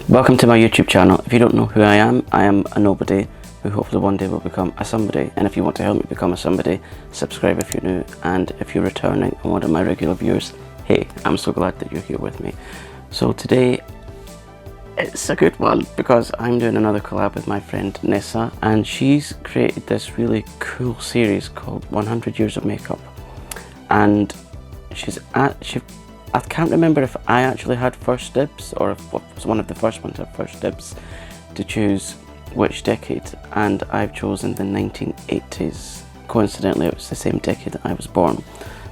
Welcome to my YouTube channel. If you don't know who I am a nobody who hopefully one day will become a somebody, and if you want to help me become a somebody, subscribe if you're new, and if you're returning and one of my regular viewers, hey, I'm so glad that you're here with me. So today it's a good one because I'm doing another collab with my friend Nessa, and she's created this really cool series called 100 Years of Makeup, and I can't remember if I actually had first dibs or if it was one of the first ones to have first dibs to choose which decade, and I've chosen the 1980s. Coincidentally, it was the same decade that I was born.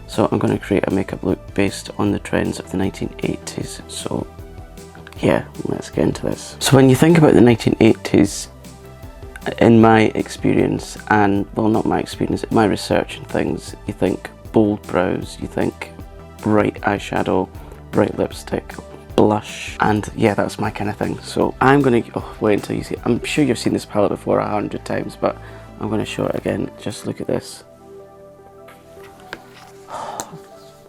So I'm going to create a makeup look based on the trends of the 1980s. So yeah, let's get into this. So when you think about the 1980s, in my experience, and well, not my experience, my research and things, you think bold brows, you think bright eyeshadow, bright lipstick, blush, and yeah, that's my kind of thing. So I'm gonna wait until you see it. I'm sure you've seen this palette before 100 times, but I'm gonna show it again. Just look at this.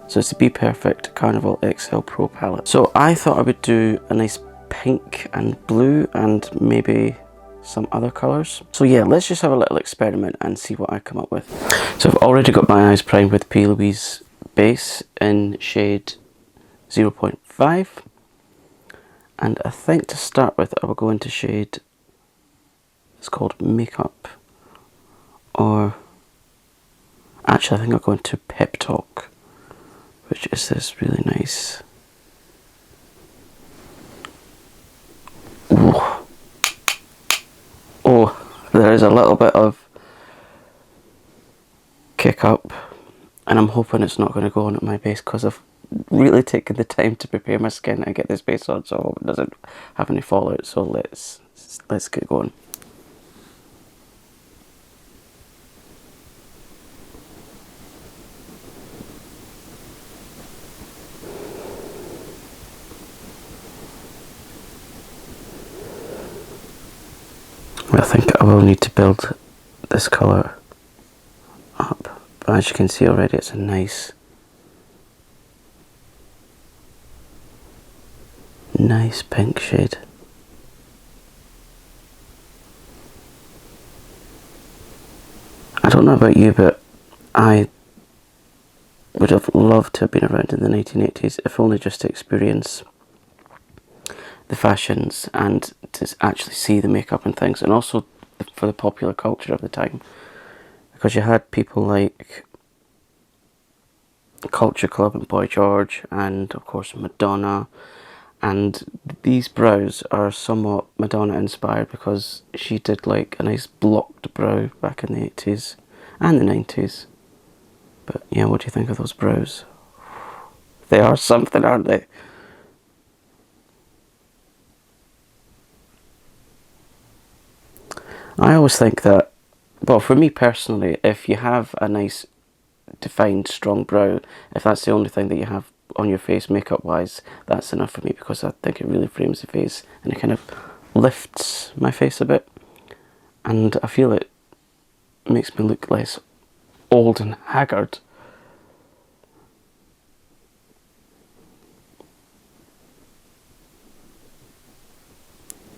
So it's the BPerfect Carnival XL Pro palette. So I thought I would do a nice pink and blue and maybe some other colours. So yeah, let's just have a little experiment and see what I come up with. So I've already got my eyes primed with P.LOUISE base in shade 0.5, and I think to start with I will go into shade, it's called Makeup, or actually I think I'll go into Pep Talk, which is this really nice, oh, there is a little bit of kick up, and I'm hoping it's not going to go on at my base because I've really taken the time to prepare my skin and get this base on, so I hope it doesn't have any fallout. So let's get going. I think I will need to build this colour up, but as you can see already, it's a nice pink shade. I don't know about you, but I would have loved to have been around in the 1980s, if only just to experience the fashions and to actually see the makeup and things, and also for the popular culture of the time, because you had people like Culture Club and Boy George, and of course Madonna, and these brows are somewhat Madonna inspired because she did like a nice blocked brow back in the 80s and the 90s. But yeah, what do you think of those brows? They are something, aren't they? I always think that, well, for me personally, if you have a nice defined strong brow, if that's the only thing that you have on your face makeup wise, that's enough for me, because I think it really frames the face and it kind of lifts my face a bit, and I feel it makes me look less old and haggard.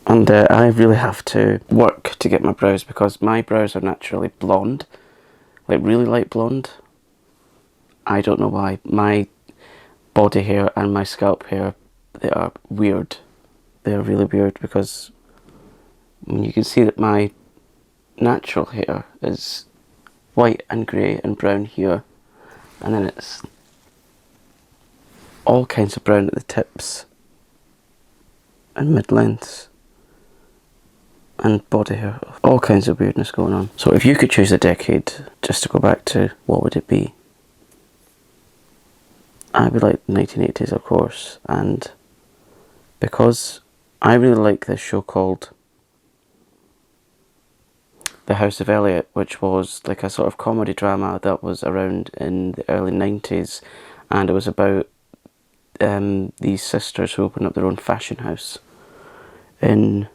And I really have to work to get my brows, because my brows are naturally blonde, like really light blonde. I don't know why. My body hair and my scalp hair, they are weird. They are really weird, because you can see that my natural hair is white and grey and brown here, and then it's all kinds of brown at the tips and mid-lengths, and body hair, all kinds of weirdness going on. So if you could choose a decade, just to go back to, what would it be? I would like the 1980s, of course, and because I really like this show called The House of Elliot, which was like a sort of comedy drama that was around in the early 90s, and it was about these sisters who opened up their own fashion house in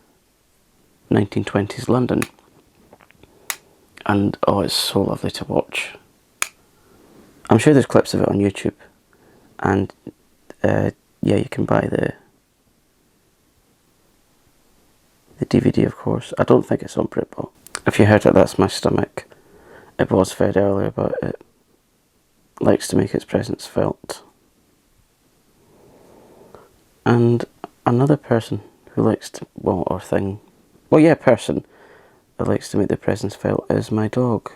1920s London, and oh, it's so lovely to watch. I'm sure there's clips of it on YouTube, and yeah, you can buy The DVD, of course. I don't think it's on Britpop. If you heard it, that's my stomach. It was fed earlier, but it likes to make its presence felt. And another person who likes to, well, or thing, well, yeah, person that likes to make their presence felt is my dog,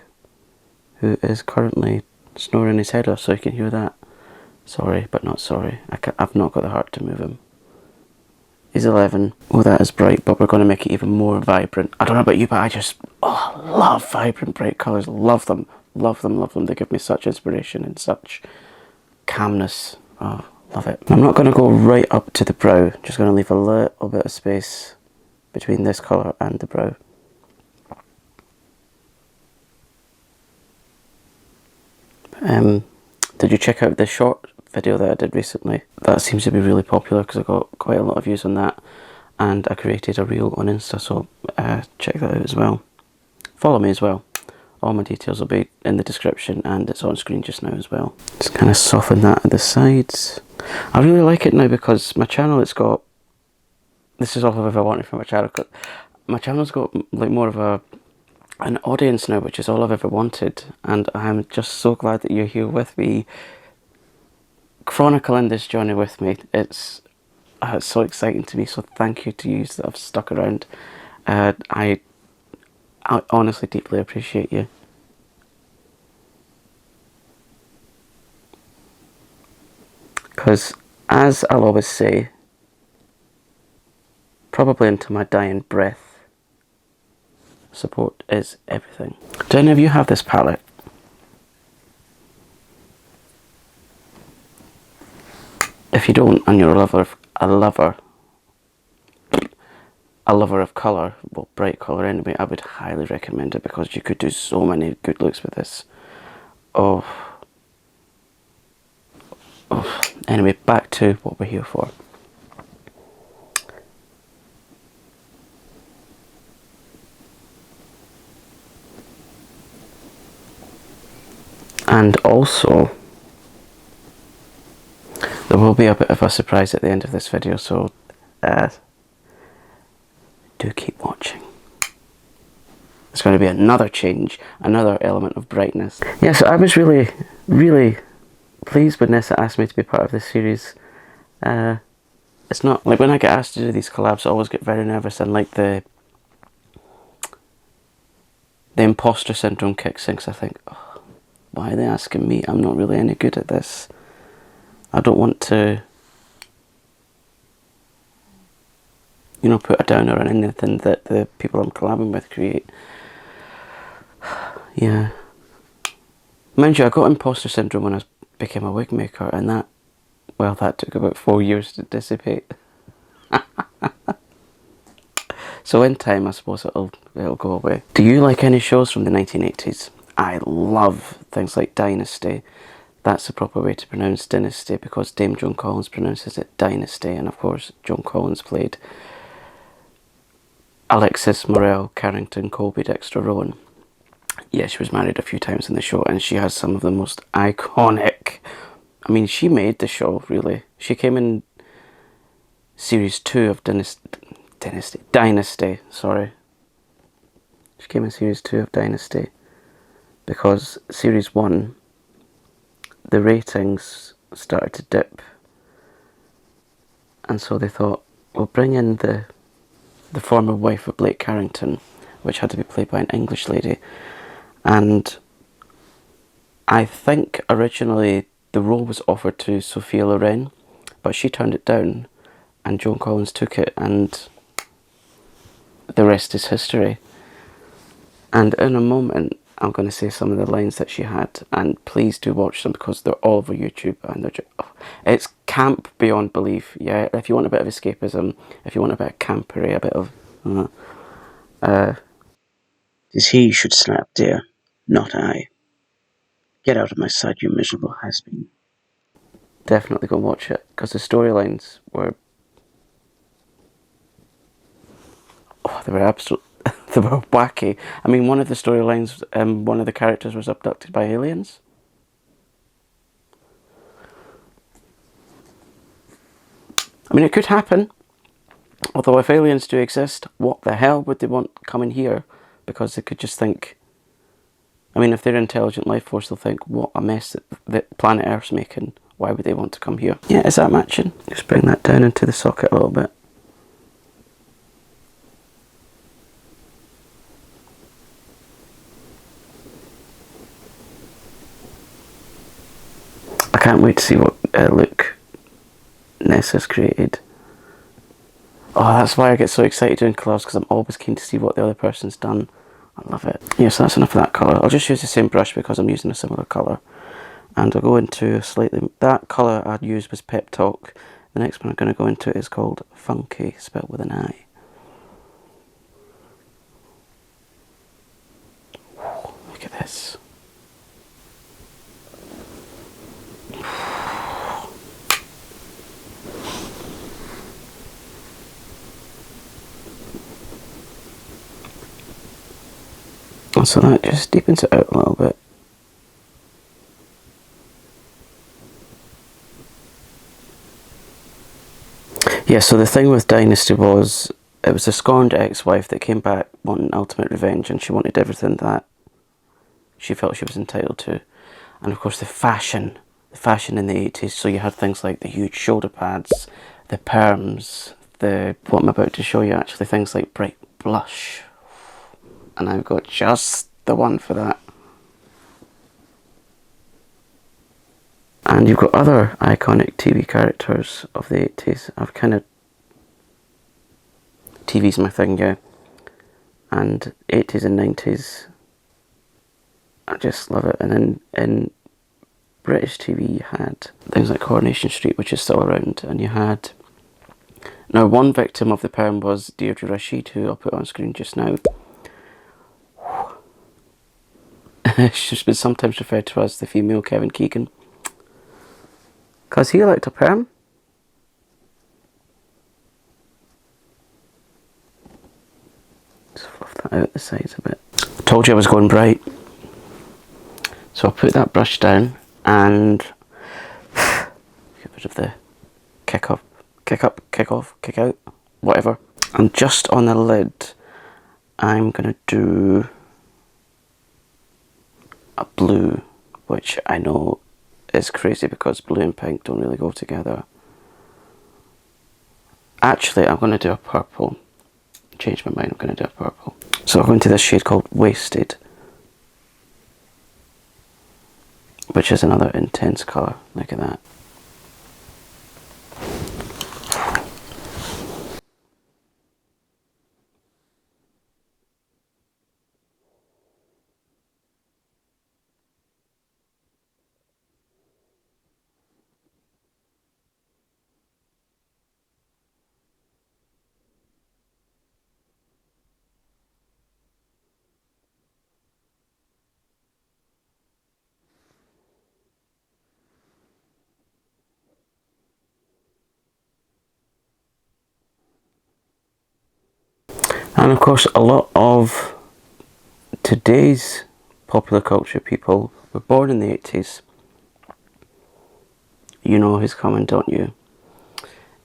who is currently snoring his head off, so you can hear that. Sorry, but not sorry. I've not got the heart to move him. He's 11. Oh, that is bright, but we're going to make it even more vibrant. I don't know about you, but I just love vibrant, bright colours. Love them. Love them, love them. They give me such inspiration and such calmness. Oh, love it. I'm not going to go right up to the brow. Just going to leave a little bit of space between this colour and the brow. Did you check out the short video that I did recently? That seems to be really popular because I got quite a lot of views on that, and I created a reel on Insta, so check that out as well. Follow me as well. All my details will be in the description, and it's on screen just now as well. Just kind of soften that at the sides. I really like it now because my channel, it's got, this is all I've ever wanted from my channel. My channel's got like more of an audience now, which is all I've ever wanted, and I'm just so glad that you're here with me, chronicling this journey with me. It's so exciting to me, so thank you to you that have stuck around. I honestly deeply appreciate you. Because, as I'll always say, probably into my dying breath, support is everything. Do any of you have this palette? If you don't, and you're a lover of colour, well, bright colour anyway, I would highly recommend it because you could do so many good looks with this. Oh. Anyway, back to what we're here for. And also, there will be a bit of a surprise at the end of this video, so do keep watching. It's going to be another change, another element of brightness. Yeah, so I was really, really pleased when Nessa asked me to be part of this series. It's not, like when I get asked to do these collabs, I always get very nervous, and like the imposter syndrome kicks in, because I think, oh, why are they asking me? I'm not really any good at this. I don't want to, you know, put a downer on anything that the people I'm collabing with create. Yeah. Mind you, I got imposter syndrome when I became a wig maker, and that, well, that took about 4 years to dissipate. So in time, I suppose it'll go away. Do you like any shows from the 1980s? I love things like Dynasty. That's the proper way to pronounce Dynasty because Dame Joan Collins pronounces it Dynasty, and of course Joan Collins played Alexis Morel, Carrington, Colby, Dexter, Rowan. Yeah, she was married a few times in the show, and she has some of the most iconic, I mean, she made the show, really. She came in series 2 of Dynasty, sorry. She came in series 2 of Dynasty because series 1, the ratings started to dip, and so they thought, we'll bring in the former wife of Blake Carrington, which had to be played by an English lady. And I think originally the role was offered to Sophia Loren, but she turned it down, and Joan Collins took it, and the rest is history. And in a moment, I'm going to say some of the lines that she had, and please do watch them because they're all over YouTube, and they're just, it's camp beyond belief. Yeah, if you want a bit of escapism, if you want a bit of campery, a bit of "'tis he should slap dear, not I. Get out of my sight, you miserable has-been." Definitely go and watch it because the storylines were, they were absolute. They were wacky. I mean, one of the storylines, one of the characters was abducted by aliens. I mean, it could happen. Although if aliens do exist, what the hell would they want coming here? Because they could just think, I mean, if they're an intelligent life force, they'll think, what a mess that planet Earth's making. Why would they want to come here? Yeah, is that matching? Just bring that down into the socket a little bit. I can't wait to see what look Nessa's created. Oh, that's why I get so excited doing collabs, because I'm always keen to see what the other person's done. I love it. Yeah, so that's enough of that colour. I'll just use the same brush because I'm using a similar colour. And I'll go into slightly... That colour I'd used was Pep Talk. The next one I'm going to go into is called Funky, spelled with an I. Look at this. So that just deepens it out a little bit. Yeah, so the thing with Dynasty was, it was a scorned ex-wife that came back wanting ultimate revenge, and she wanted everything that she felt she was entitled to. And of course the fashion in the 80s, so you had things like the huge shoulder pads, the perms, what I'm about to show you actually, things like bright blush. And I've got just the one for that. And you've got other iconic TV characters of the 80s. I've kind of... TV's my thing, yeah. And 80s and 90s, I just love it. And then in British TV you had things like Coronation Street, which is still around, and you had... Now, one victim of the perm was Deirdre Rashid, who I'll put on screen just now. She's been sometimes referred to as the female Kevin Keegan, because he liked a perm. Just fluff that out the sides a bit. Told you I was going bright. So I'll put that brush down and get rid of the kick off, kick out, whatever. And just on the lid, I'm going to do a blue, which I know is crazy because blue and pink don't really go together. Actually, I'm going to do a purple. Change my mind, I'm going to do a purple. So I'll go into this shade called Wasted, which is another intense colour. Look at that. And of course, a lot of today's popular culture people were born in the 80s. You know who's coming, don't you?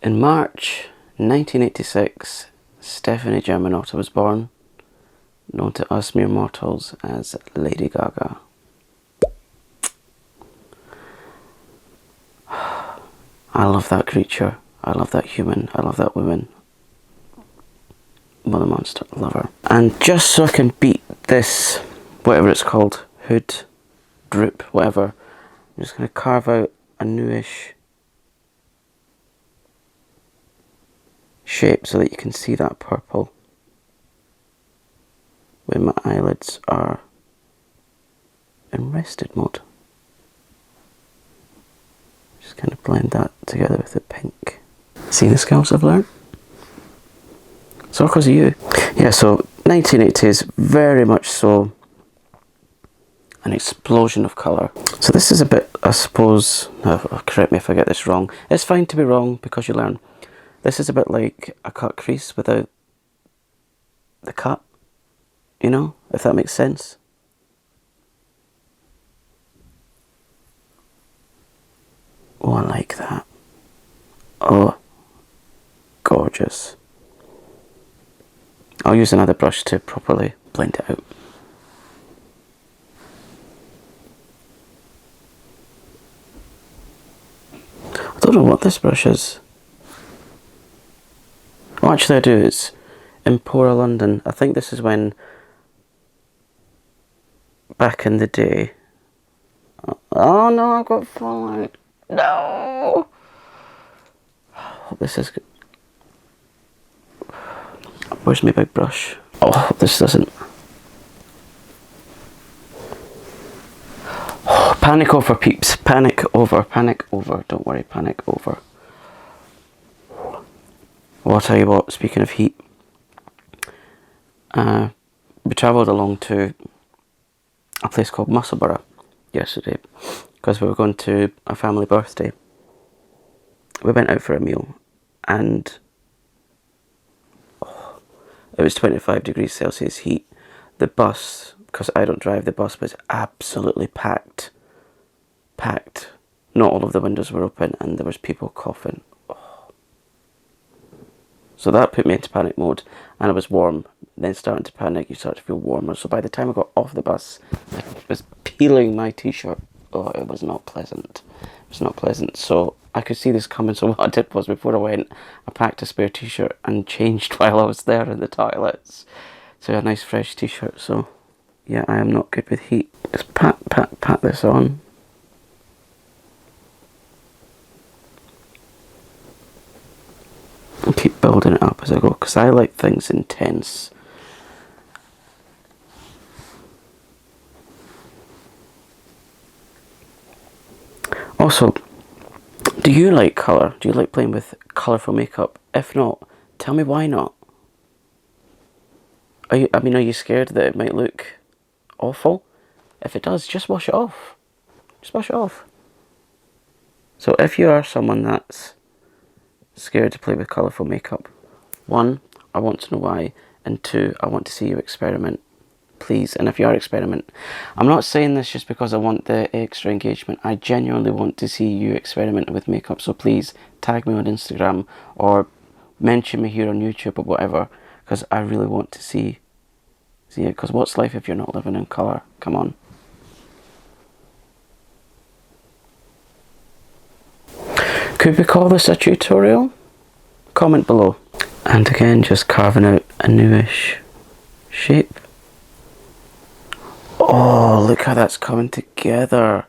In March 1986, Stephanie Germanotta was born, known to us mere mortals as Lady Gaga. I love that creature. I love that human. I love that woman. Mother Monster, love her. And just so I can beat this, whatever it's called, hood, droop, whatever, I'm just going to carve out a newish shape so that you can see that purple when my eyelids are in rested mode. Just kind of blend that together with the pink. See the skills I've learned? It's all because of you. Yeah, so 1980s, very much so an explosion of colour. So this is a bit, I suppose, correct me if I get this wrong. It's fine to be wrong because you learn. This is a bit like a cut crease without the cut, you know, if that makes sense. Oh, I like that. Oh, gorgeous. I'll use another brush to properly blend it out. I don't know what this brush is. What actually I do is in Pora London. I think this is when, back in the day. Oh no, I've got fallout. No! Oh, this is good. Where's my big brush? Oh, this doesn't. Oh, panic over, peeps. Panic over, panic over. Don't worry, panic over. Well, I'll tell you what, speaking of heat, we travelled along to a place called Musselburgh yesterday because we were going to a family birthday. We went out for a meal and it was 25 degrees Celsius heat. The bus, because I don't drive, the bus was absolutely packed. Packed. Not all of the windows were open and there was people coughing. Oh. So that put me into panic mode and it was warm. Then starting to panic, you start to feel warmer. So by the time I got off the bus, I was peeling my t-shirt. Oh, it was not pleasant. It was not pleasant. So I could see this coming. So what I did was, before I went, I packed a spare t-shirt and changed while I was there in the toilets. So a nice fresh t-shirt. So yeah, I am not good with heat. Just pat this on. And keep building it up as I go, because I like things intense. Also, do you like colour? Do you like playing with colourful makeup? If not, tell me why not. Are you scared that it might look awful? If it does, just wash it off. Just wash it off. So if you are someone that's scared to play with colourful makeup, 1, I want to know why, and 2, I want to see you experiment. Please. And if you are experiment, I'm not saying this just because I want the extra engagement. I genuinely want to see you experiment with makeup. So please tag me on Instagram or mention me here on YouTube or whatever, because I really want to see it. Because what's life if you're not living in colour? Come on. Could we call this a tutorial? Comment below. And again, just carving out a newish shape. Oh, look how that's coming together.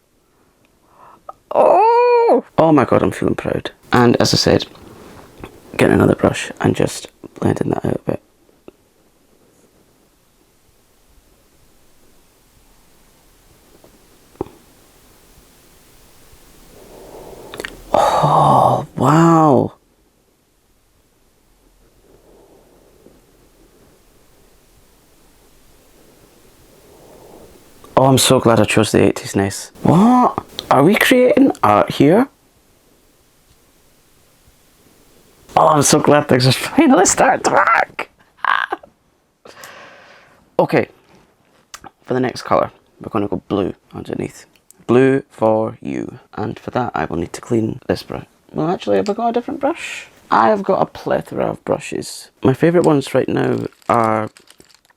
Oh my god, I'm feeling proud. And as I said, getting another brush and just blending that out a bit. Oh, wow. Oh, I'm so glad I chose the 80s Nessa. What? Are we creating art here? Oh, I'm so glad things are finally starting to work. Okay, for the next colour, we're going to go blue underneath. Blue for you. And for that, I will need to clean this brush. Well, actually, have I got a different brush? I have got a plethora of brushes. My favourite ones right now are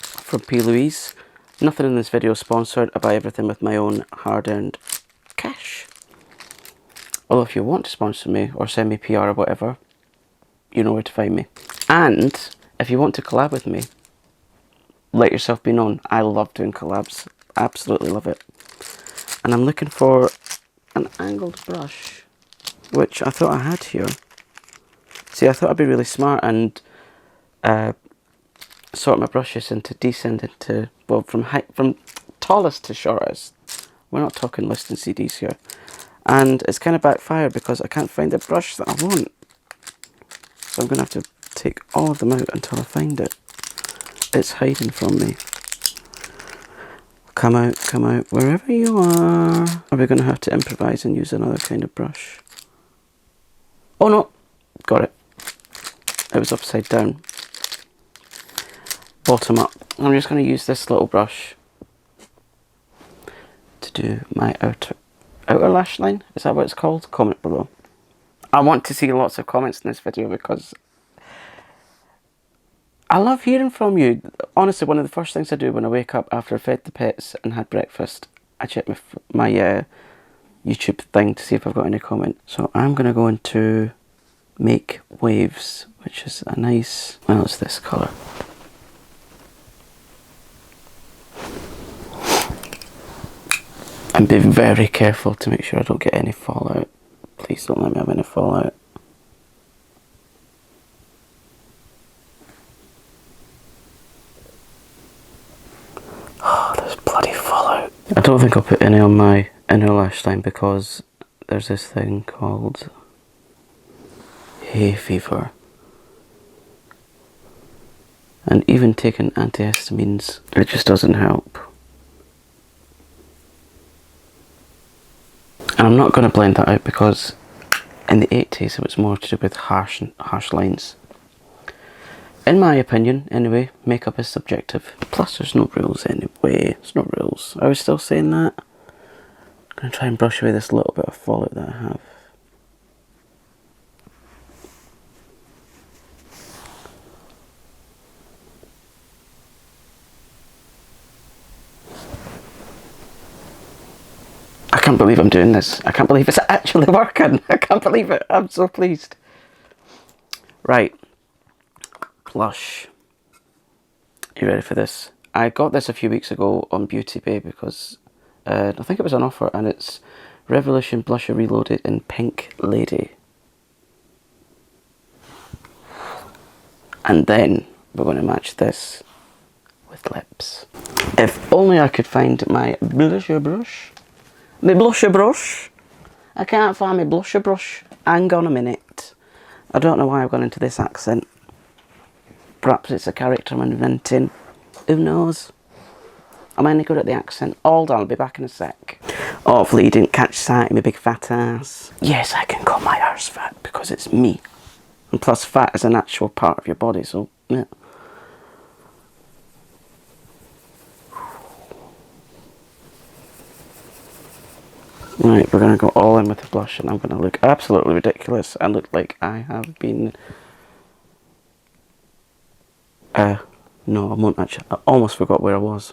from P.LOUISE. Nothing in this video is sponsored. I buy everything with my own hard-earned cash. Although if you want to sponsor me or send me PR or whatever, you know where to find me. And if you want to collab with me, let yourself be known. I love doing collabs. Absolutely love it. And I'm looking for an angled brush, which I thought I had here. See, I thought I'd be really smart and sort my brushes into descending to, well, from tallest to shortest. We're not talking listing CDs here. And it's kind of backfired because I can't find the brush that I want. So I'm going to have to take all of them out until I find it. It's hiding from me. Come out, wherever you are. Are we going to have to improvise and use another kind of brush? Oh no, got it. It was upside down. Bottom up. I'm just going to use this little brush to do my outer lash line. Is that what it's called? Comment below. I want to see lots of comments in this video because I love hearing from you. Honestly, one of the first things I do when I wake up after I fed the pets and had breakfast, I check my YouTube thing to see if I've got any comment. So I'm going to go into Make Waves, which is a nice, well, it's this colour. And be very careful to make sure I don't get any fallout. Please don't let me have any fallout. Oh, there's bloody fallout. I don't think I'll put any on my inner lash line because there's this thing called hay fever. And even taking antihistamines, it just doesn't help. And I'm not going to blend that out because in the 80s it was more to do with harsh lines. In my opinion, anyway, makeup is subjective. Plus there's no rules anyway. There's no rules. I was still saying that. I'm going to try and brush away this little bit of fallout that I have. I can't believe I'm doing this. I can't believe it's actually working. I can't believe it. I'm so pleased. Right. Blush. You ready for this? I got this a few weeks ago on Beauty Bay because I think it was on offer, and it's Revolution Blusher Reloaded in Pink Lady. And then we're going to match this with lips. If only I could find my blusher brush. My blusher brush. I can't find my blusher brush. Hang on a minute. I don't know why I've gone into this accent. Perhaps it's a character I'm inventing. Who knows? I'm only good at the accent. Hold on, I'll be back in a sec. Hopefully you didn't catch sight of my big fat ass. Yes, I can call my arse fat because it's me. And plus fat is an actual part of your body, so yeah. Right, we're going to go all in with the blush and I'm going to look absolutely ridiculous and look like I have been... no, I won't actually. I almost forgot where I was.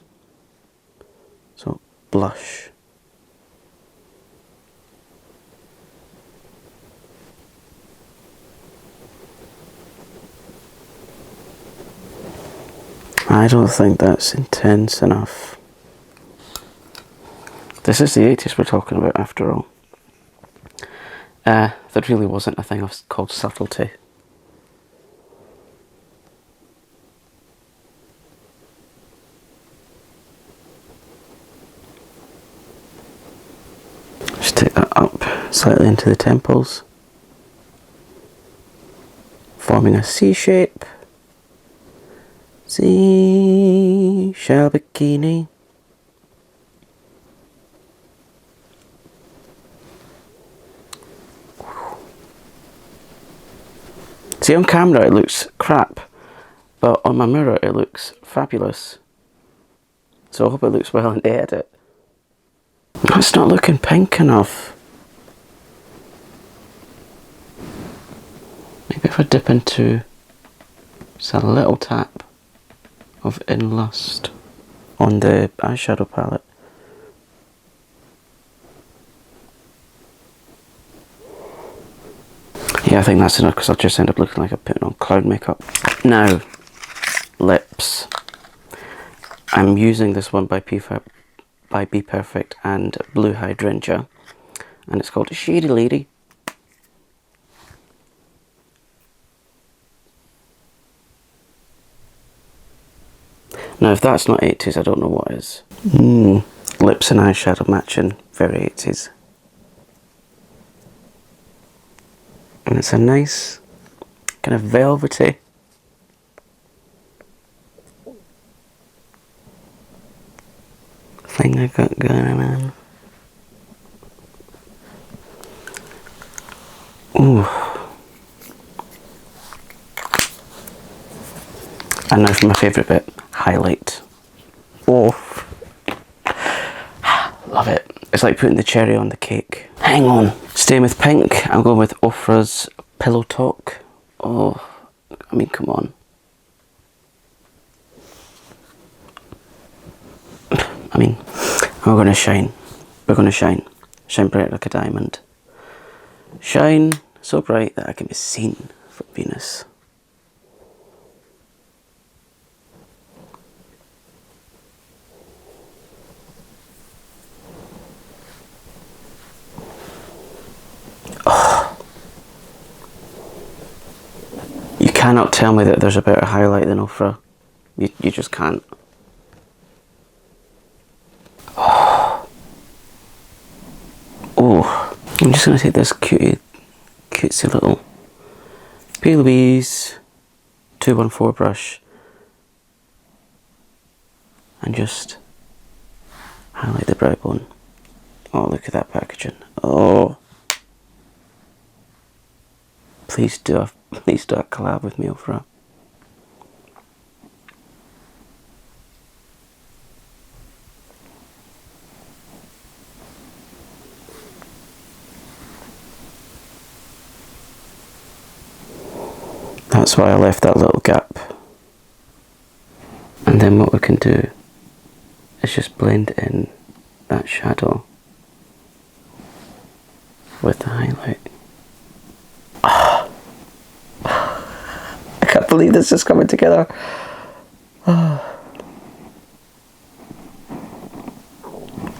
So, blush. I don't think that's intense enough. This is the 80s we're talking about after all. There really wasn't a thing called subtlety. Just take that up slightly into the temples, forming a C shape. Seashell bikini. See, on camera it looks crap, but on my mirror it looks fabulous. So I hope it looks well in the edit. That's not looking pink enough. Maybe if I dip into just a little tap of In Lust on the eyeshadow palette. Yeah, I think that's enough because I'll just end up looking like I'm putting on clown makeup. Now, lips. I'm using this one by BPerfect and Blue Hydrangea, and it's called Shady Lady. Now, if that's not 80s, I don't know what is. Lips and eyeshadow matching, very 80s. And it's a nice, kind of velvety thing I got going on. Ooh. And now for my favourite bit, highlight. Oh, love it. It's like putting the cherry on the cake. Hang on. Staying with pink, I'm going with Ofra's Pillow Talk. Oh, I mean, come on. I mean, we're going to shine. We're going to shine. Shine bright like a diamond. Shine so bright that I can be seen from Venus. Oh. You cannot tell me that there's a better highlight than Ofra. You just can't. Oh, I'm just going to take this cutesy little P.LOUISE 214 brush and just highlight the brow bone. Oh, look at that packaging. Oh, please do a collab with me, Oprah. That's why I left that little gap. And then what we can do is just blend in that shadow with the highlight. Oh. I can't believe this is coming together. Oh,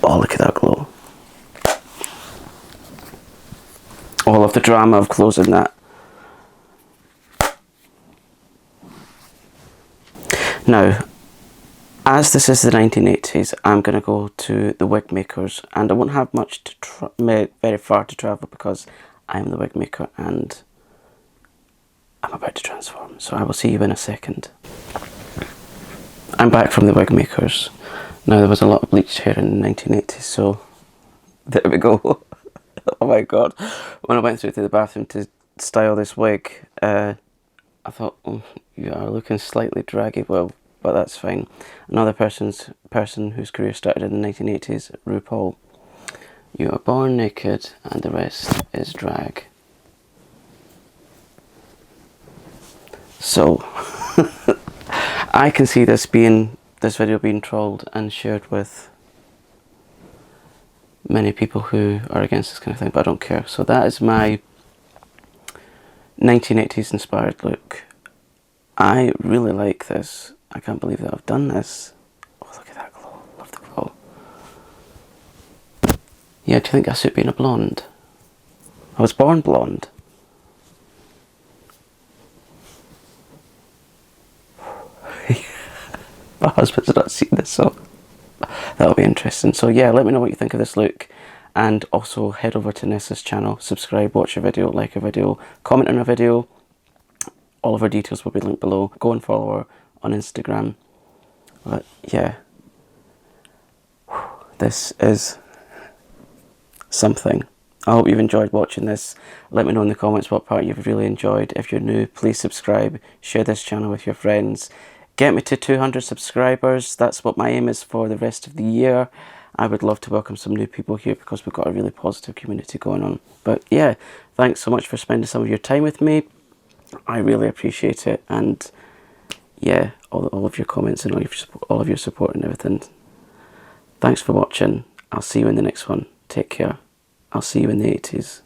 look at that glow. All of the drama of closing that. Now, as this is the 1980s, I'm going to go to the Wigmakers, and I won't have much to very far to travel because I'm the Wigmaker and I'm about to transform. So I will see you in a second. I'm back from the Wigmakers. Now, there was a lot of bleached hair in the 1980s, so there we go. Oh my god. When I went through to the bathroom to style this wig, I thought, oh, you are looking slightly draggy, well, but that's fine. Another person whose career started in the 1980s, RuPaul. You are born naked and the rest is drag. So, I can see this video being trolled and shared with many people who are against this kind of thing, but I don't care. So that is my 1980s inspired look. I really like this. I can't believe that I've done this. Oh, look at that glow. Love the glow. Yeah, do you think I suit being a blonde? I was born blonde. My husband's not seen this, so that'll be interesting. So yeah, let me know what you think of this look. And also head over to Nessa's channel, subscribe, watch a video, like a video, comment on a video. All of her details will be linked below. Go and follow her on Instagram. But yeah, this is something. I hope you've enjoyed watching this. Let me know in the comments what part you've really enjoyed. If you're new, please subscribe, share this channel with your friends. Get me to 200 subscribers. That's what my aim is for the rest of the year. I would love to welcome some new people here because we've got a really positive community going on. But yeah, thanks so much for spending some of your time with me. I really appreciate it, and yeah, all of your comments and all of your support and everything. Thanks for watching. I'll see you in the next one. Take care. I'll see you in the 80s.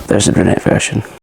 There's the brunette version.